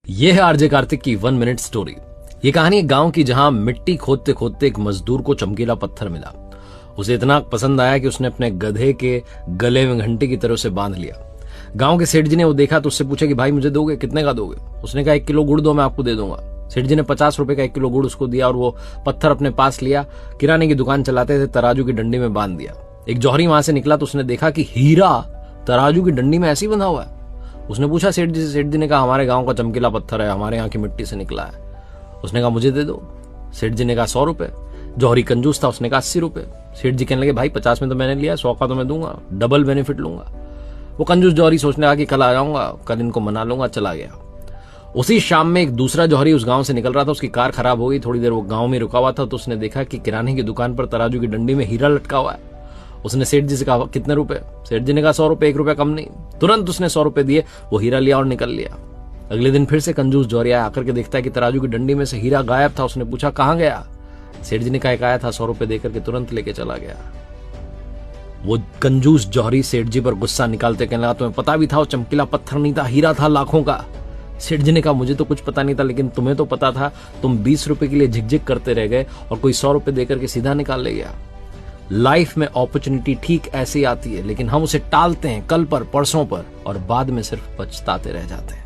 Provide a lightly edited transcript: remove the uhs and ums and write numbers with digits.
ये है आरजे कार्तिक की 1 मिनट स्टोरी। ये कहानी एक गांव की जहां मिट्टी खोदते खोदते एक मजदूर को चमकीला पत्थर मिला। उसे इतना पसंद आया कि उसने अपने गधे के गले में घंटी की तरह से बांध लिया। गांव के सेठ जी ने वो देखा तो उससे पूछा कि भाई मुझे दोगे, कितने का दोगे? उसने कहा 1 किलो गुड़ दो, मैं आपको दे दूंगा। सेठ जी ने 50 रुपए का 1 किलो गुड़ उसको दिया और वो पत्थर अपने पास लिया। किराने की दुकान चलाते थे, तराजू की डंडी में बांध दिया। एक जौहरी वहां से निकला तो उसने देखा कि हीरा तराजू की डंडी में ऐसे ही बंधा हुआ है। उसने पूछा सेठ जी से। सेठ जी ने कहा हमारे गांव का चमकीला पत्थर है, हमारे यहाँ की मिट्टी से निकला है। उसने कहा मुझे दे दो। सेठ जी ने कहा 100 रुपए। जौहरी कंजूस था, उसने कहा 80 रुपए। सेठ जी कहने लगे भाई 50 में तो मैंने लिया, 100 का तो मैं दूंगा, डबल बेनिफिट लूंगा। वो कंजूस जौहरी सोचने लगा कि कल आ जाऊंगा, कल इनको मना लूंगा। चला गया। उसी शाम में एक दूसरा जौहरी उस गांव से निकल रहा था। उसकी कार खराब हो गई। थोड़ी देर वो गांव में रुका हुआ था तो उसने देखा कि किराने की दुकान पर तराजू की डंडी में हीरा लटका हुआ है। उसने सेठ जी से कहा कितने रुपए? सेठ जी ने कहा 100 रुपए, 1 रुपया कम नहीं। तुरंत उसने 100 रुपए दिए, वो हीरा लिया और निकल लिया। अगले दिन फिर से कंजूस जौहरी आया, आकर के देखता है कि तराजू की डंडी में से हीरा गायब था। उसने पूछा कहां गया? सेठ जी ने कहा आया था, 100 रुपए देकर के तुरंत लेके चला गया। वो कंजूस जौहरी सेठ जी पर गुस्सा निकालते कहने लगा तुम्हें पता भी था वो चमकीला पत्थर नहीं था, हीरा था लाखों का। सेठ जी ने कहा मुझे तो कुछ पता नहीं था, लेकिन तुम्हें तो पता था। तुम 20 रुपए के लिए झिकझिक करते रह गए और कोई 100 रुपए देकर के सीधा निकाल ले गया। लाइफ में अपॉर्चुनिटी ठीक ऐसे ही आती है, लेकिन हम उसे टालते हैं कल पर, परसों पर, और बाद में सिर्फ पछताते रह जाते हैं।